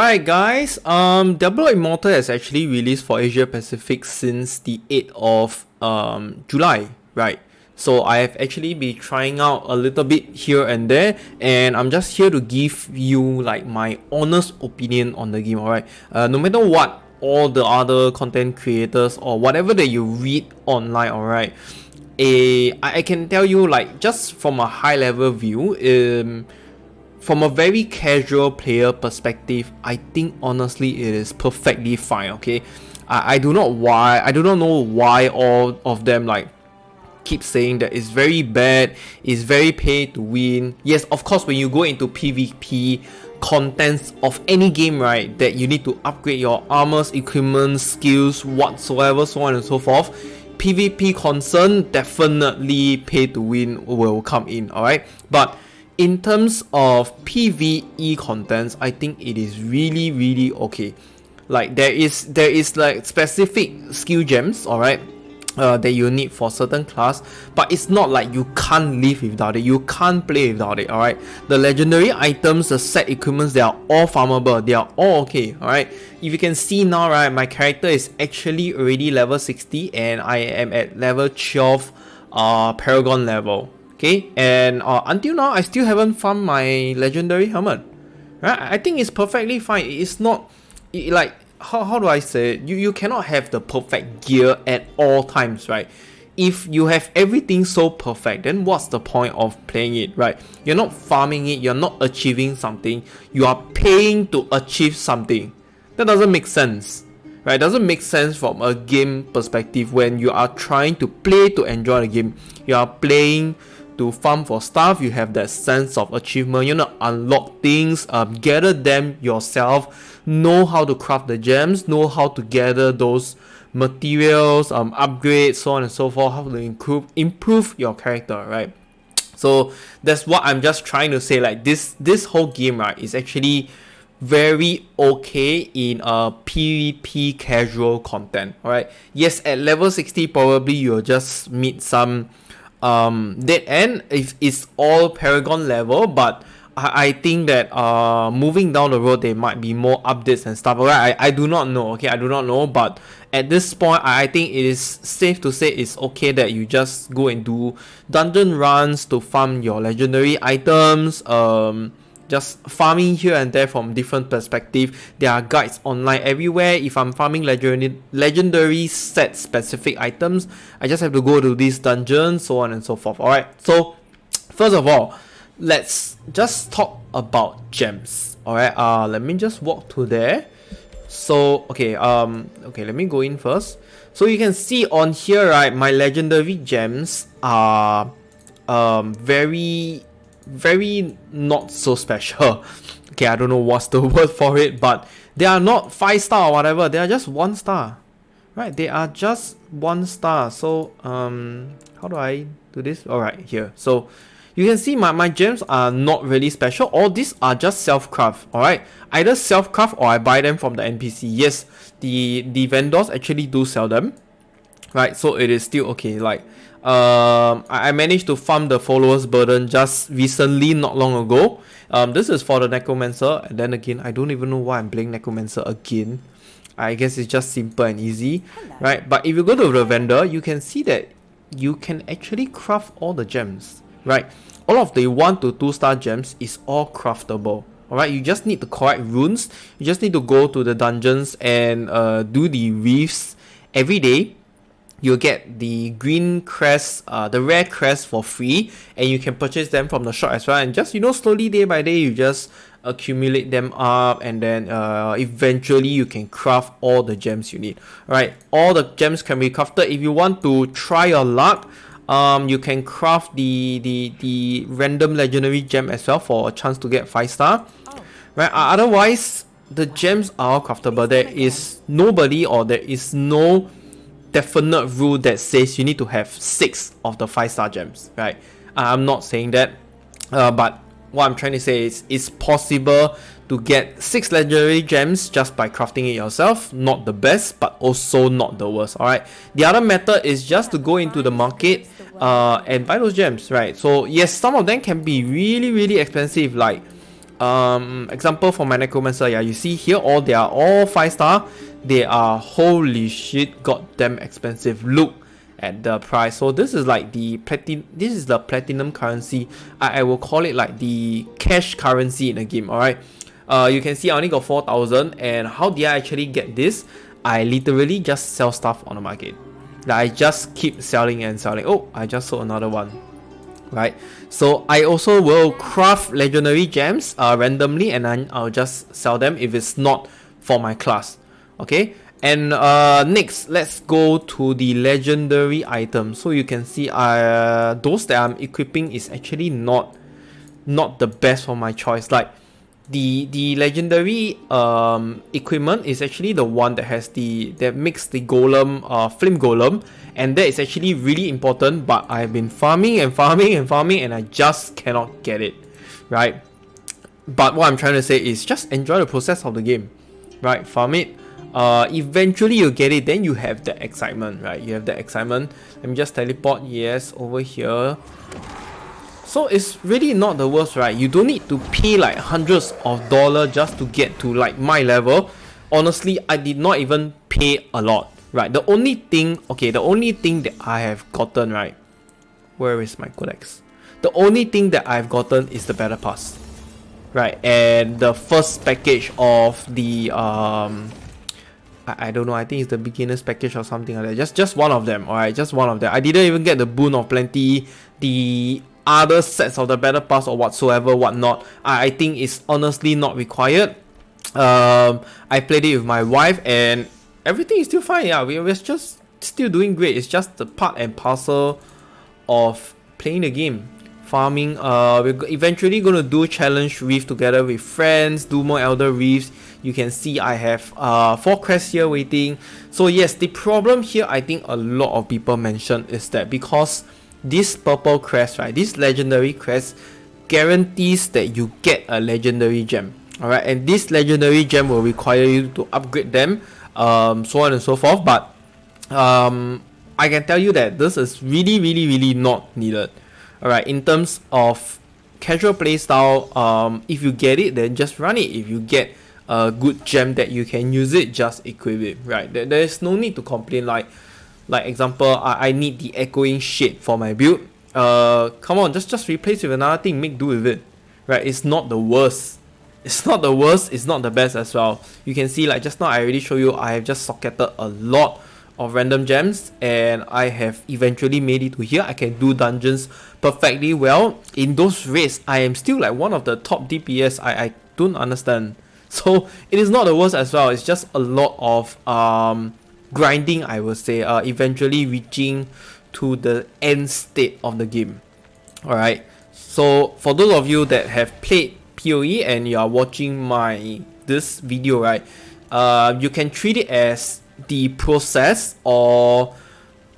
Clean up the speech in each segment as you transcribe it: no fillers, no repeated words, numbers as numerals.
Alright guys, Diablo Immortal has actually released for Asia Pacific since the 8th of July, right? So I have actually been trying out a little bit here and there, and I'm just here to give you like my honest opinion on the game, alright? No matter what all the other content creators or whatever that you read online, alright? I can tell you, like, just from a high level view, from a very casual player perspective, I think honestly it is perfectly fine. Okay, I do not know why all of them like keep saying that it's very bad, it's very pay to win. Yes, of course, when you go into PvP contents of any game, right, that you need to upgrade your armors, equipment, skills, whatsoever, so on and so forth. PvP concern, definitely pay to win will come in, alright? But in terms of PvE contents, I think it is really okay. Like there is like specific skill gems, alright, that you need for certain class, but it's not like you can't live without it, you can't play without it, alright? The legendary items, the set equipments, they are all farmable, they are all okay, alright? If you can see now, right, my character is actually already level 60 and I am at level 12 Paragon level. Okay, and until now I still haven't found my legendary helmet, right? I think it's perfectly fine. It's not like, how do I say it? You cannot have the perfect gear at all times, right? If you have everything so perfect, then what's the point of playing it, right? You're not farming it, you're not achieving something, you are paying to achieve something. That doesn't make sense, right? It doesn't make sense from a game perspective. When you are trying to play to enjoy the game, you are playing to farm for stuff, you have that sense of achievement, you know, unlock things, gather them yourself, know how to craft the gems, know how to gather those materials, upgrades, so on and so forth, how to improve your character, right? So that's what I'm just trying to say. Like this whole game, right, is actually very okay in a PvP casual content, alright? Yes, at level 60 probably you'll just meet some dead end if it's all Paragon level, but I think that moving down the road there might be more updates and stuff, alright? I do not know, okay? I do not know, but at this point I think it is safe to say it's okay that you just go and do dungeon runs to farm your legendary items, just farming here and there from different perspective. There are guides online everywhere. If I'm farming legendary set specific items, I just have to go to these dungeons, so on and so forth. Alright, so first of all, let's just talk about gems. Alright, let me just walk to there. So okay, let me go in first. So you can see on here, right, my legendary gems are very not so special. Okay, I don't know what's the word for it, but they are not 5 star or whatever, they are just 1 star, right? They are just 1 star. So how do I do this? Alright, here. So you can see my gems are not really special. All these are just self-craft, alright? Either self-craft or I buy them from the NPC. Yes, the vendors actually do sell them, right? So it is still okay. Like I managed to farm the followers burden just recently, not long ago. This is for the necromancer, and then again, I don't even know why I'm playing necromancer again. I guess it's just simple and easy. Hello. Right? But if you go to the vendor, you can see that you can actually craft all the gems, right? All of the 1 to 2 star gems is all craftable. Alright, you just need the correct runes. You just need to go to the dungeons and do the reefs every day. You'll get the green crest, the rare crest for free, and you can purchase them from the shop as well. And just, you know, slowly day by day, you just accumulate them up, and then eventually you can craft all the gems you need. Alright, all the gems can be crafted. If you want to try your luck, you can craft the random legendary gem as well for a chance to get 5 star. Right, otherwise the gems are all craftable. There is nobody, or there is no definite rule that says you need to have 6 of the 5 star gems, right? I'm not saying that, but what I'm trying to say is it's possible to get 6 legendary gems just by crafting it yourself. Not the best, but also not the worst. Alright, the other method is just to go into the market and buy those gems, right? So yes, some of them can be really expensive, like example for my necromancer, yeah, you see here they are all 5-star. They are holy shit goddamn expensive. Look at the price. So this is like the platinum currency. I will call it like the cash currency in the game. All right, you can see I only got 4,000. And how did I actually get this? I literally just sell stuff on the market. Like I just keep selling and selling. Oh, I just sold another one. Right, so I also will craft legendary gems randomly, and then I'll just sell them if it's not for my class. Okay, and next let's go to the legendary items. So you can see those that I'm equipping is actually not the best for my choice. Like the legendary equipment is actually the one that makes the golem flame golem, and that is actually really important, but I've been farming and I just cannot get it, right? But what I'm trying to say is just enjoy the process of the game, right? Farm it, eventually you get it, then you have the excitement, right? You have the excitement. Let me just teleport, yes, over here. So it's really not the worst, right? You don't need to pay like hundreds of dollars just to get to like my level. Honestly, I did not even pay a lot, right? The only thing that I have gotten, right? Where is my codex? The only thing that I've gotten is the battle pass, right? And the first package of the I don't know, I think it's the beginner's package or something like that. Just one of them, alright, just one of them. I didn't even get the boon of plenty, the other sets of the battle pass or whatnot. I think it's honestly not required. I played it with my wife and everything is still fine. Yeah, we're just still doing great. It's just the part and parcel of playing the game. Farming, we're eventually gonna do challenge reef together with friends, do more elder reefs. You can see I have 4 quests here waiting. So yes, the problem here I think a lot of people mentioned is that because this purple crest, right, this legendary crest guarantees that you get a legendary gem. Alright, and this legendary gem will require you to upgrade them, so on and so forth. But I can tell you that this is really not needed. Alright, in terms of casual playstyle, if you get it, then just run it. If you get a good gem that you can use it, just equip it, right? There's no need to complain. Like example, I need the echoing shade for my build. Come on, just replace with another thing, make do with it, right? It's not the worst. It's not the worst, it's not the best as well. You can see, like just now I already show you, I have just socketed a lot of random gems and I have eventually made it to here. I can do dungeons perfectly well. In those raids, I am still like one of the top DPS. I don't understand. So it is not the worst as well. It's just a lot of grinding, I would say, eventually reaching to the end state of the game. Alright, so for those of you that have played PoE and you are watching this video, right, you can treat it as the process or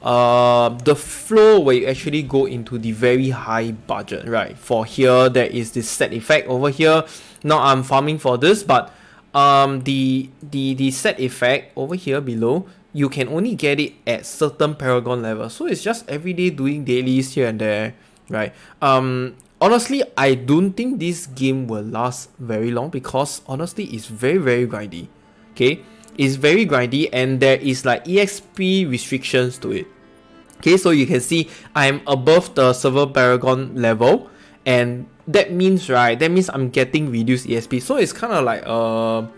the flow where you actually go into the very high budget, right? For here there is this set effect over here. Now I'm farming for this, but the set effect over here below, you can only get it at certain paragon level. So it's just everyday doing dailies here and there, right? Honestly, I don't think this game will last very long because honestly it's very grindy. Okay, it's very grindy and there is like EXP restrictions to it. Okay, so you can see I'm above the silver paragon level, and that means, right, that means I'm getting reduced EXP. So it's kind of like a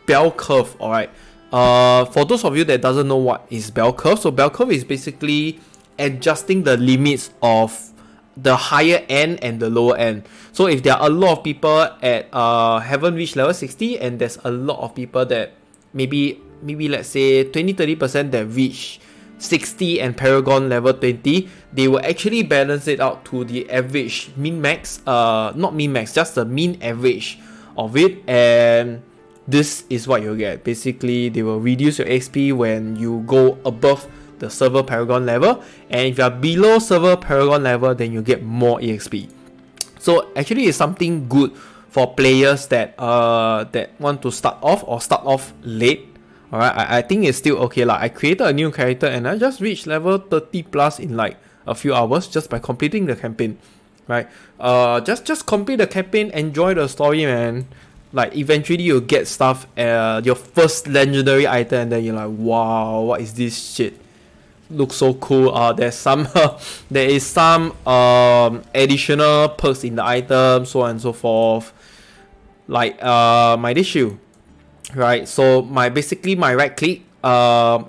bell curve. Alright, for those of you that doesn't know what is bell curve, so bell curve is basically adjusting the limits of the higher end and the lower end. So if there are a lot of people at haven't reached level 60 and there's a lot of people that maybe let's say 20-30% that reach 60 and paragon level 20, they will actually balance it out to the average min max, not min max, just the mean average of it, and this is what you'll get. Basically they will reduce your XP when you go above the silver paragon level, and if you are below silver paragon level, then you get more EXP. So actually it's something good for players that want to start off late. Alright, I think it's still okay. Like I created a new character and I just reached level 30 plus in like a few hours just by completing the campaign. right? Just complete the campaign, enjoy the story, man. Like eventually you'll get stuff, your first legendary item, and then you're like, wow, what is this shit? Looks so cool. There's some there is some additional perks in the item, so on and so forth. Like my issue, right? So basically my right click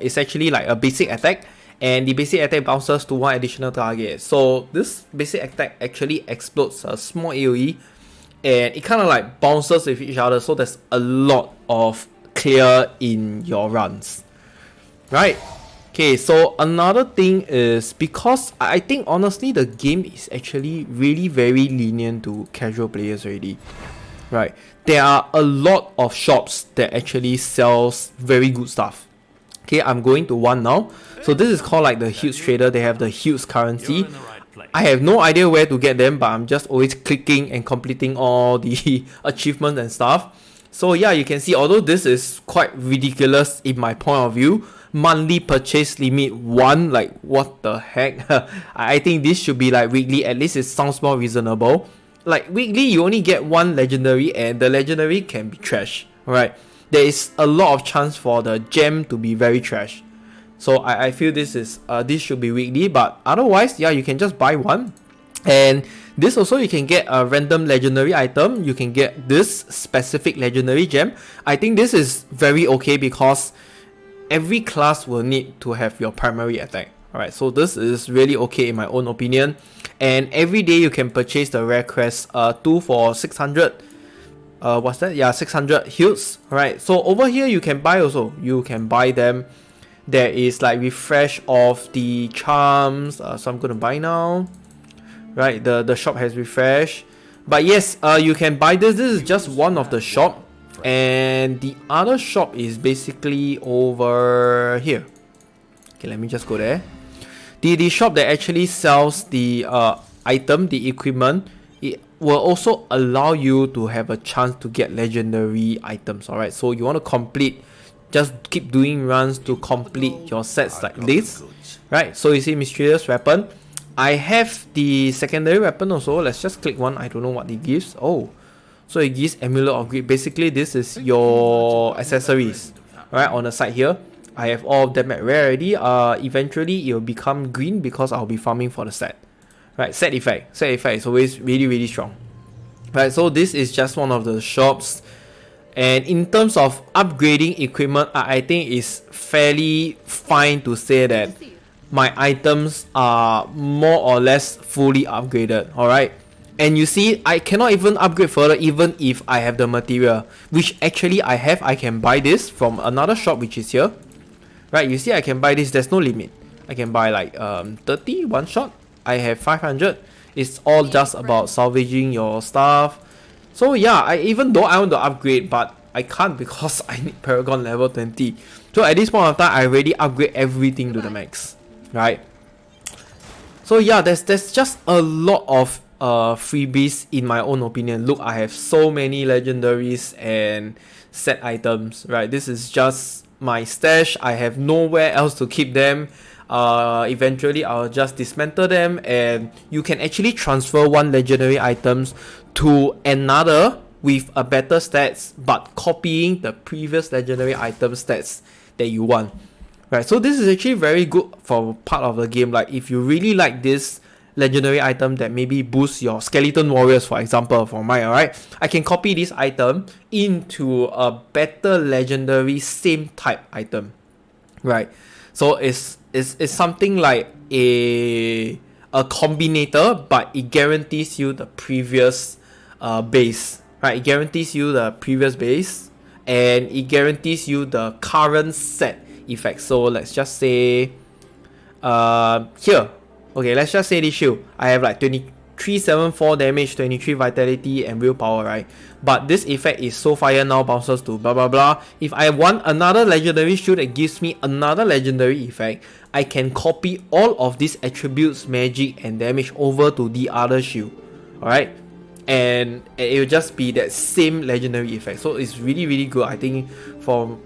is actually like a basic attack, and the basic attack bounces to one additional target. So this basic attack actually explodes a small AoE, and it kind of like bounces with each other. So there's a lot of clear in your runs, right? Okay, so another thing is, because I think honestly the game is actually really very lenient to casual players already, right? There are a lot of shops that actually sells very good stuff. Okay, I'm going to one now. So this is called like the Huge Trader. They have the huge currency. I have no idea where to get them, but I'm just always clicking and completing all the achievements and stuff. So yeah, you can see, although this is quite ridiculous in my point of view, monthly purchase limit 1, like what the heck. I think this should be like weekly. At least it sounds more reasonable. Like weekly you only get one legendary, and the legendary can be trash. Alright, there is a lot of chance for the gem to be very trash. So I feel this should be weekly, but otherwise, yeah, you can just buy one. And this also, you can get a random legendary item. You can get this specific legendary gem. I think this is very okay because every class will need to have your primary attack. Alright, so this is really okay in my own opinion. And every day you can purchase the rare crest 2 for 600. What's that? Yeah, 600 hills. Alright, so over here you can buy also. You can buy them. There is like refresh of the charms. So I'm gonna buy now. Right, the shop has refresh. But yes, you can buy this. This is just one of the shop. And the other shop is basically over here. Okay, let me just go there. The shop that actually sells the item, the equipment, it will also allow you to have a chance to get legendary items. Alright, so you want to complete, just keep doing runs to complete your sets like this. Right, so you see mysterious weapon. I have the secondary weapon also. Let's just click one. I don't know what it gives. Oh, so it gives amulet of greed. Basically this is your accessories, right, on the side here. I have all of them at rare already. Eventually it will become green because I'll be farming for the set. Right, set effect is always really really strong. Right, so this is just one of the shops. And in terms of upgrading equipment, I think it's fairly fine to say that my items are more or less fully upgraded. Alright, and you see, I cannot even upgrade further even if I have the material, which actually I have. I can buy this from another shop which is here. Right, you see I can buy this. There's no limit. I can buy like 30 one shot. I have 500. It's all just about salvaging your stuff. So yeah, even though I want to upgrade, but I can't because I need Paragon level 20. So at this point of time, I already upgrade everything to the max. Right. So yeah, there's just a lot of freebies in my own opinion. Look, I have so many legendaries and set items. Right, this is just my stash. I have nowhere else to keep them. Eventually I'll just dismantle them, and you can actually transfer one legendary items to another with a better stats, but copying the previous legendary item stats that you want. Right, so this is actually very good for part of the game. Like if you really like this legendary item that maybe boosts your skeleton warriors, for example, for mine, alright, I can copy this item into a better legendary same type item. Right, so it's something like a combinator, but it guarantees you the previous base. Right, it guarantees you the previous base, and it guarantees you the current set effect. So let's just say here, okay, let's just say this shield, I have like 2374 damage, 23 vitality and willpower, right? But this effect is so fire now bounces to blah blah blah. If I want another legendary shield that gives me another legendary effect, I can copy all of these attributes, magic and damage over to the other shield. Alright, and it will just be that same legendary effect. So it's really really good, I think, for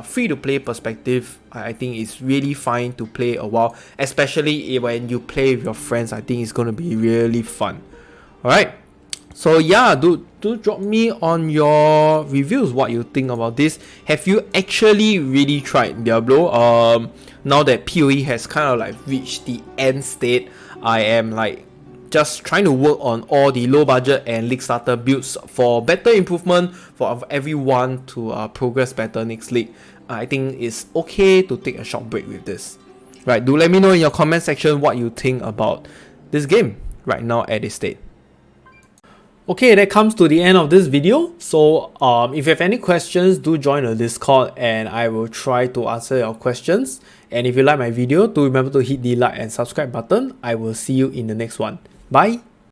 free to play perspective, I think it's really fine to play a while, especially when you play with your friends. I think it's gonna be really fun. Alright, so yeah, do drop me on your reviews what you think about this. Have you actually really tried Diablo? Now that PoE has kind of like reached the end state, I am like just trying to work on all the low budget and league starter builds for better improvement for everyone to progress better next league. I think it's okay to take a short break with this. Right, do let me know in your comment section what you think about this game right now at this state. Okay, that comes to the end of this video. So if you have any questions, do join the Discord and I will try to answer your questions. And if you like my video, do remember to hit the like and subscribe button. I will see you in the next one. Bye!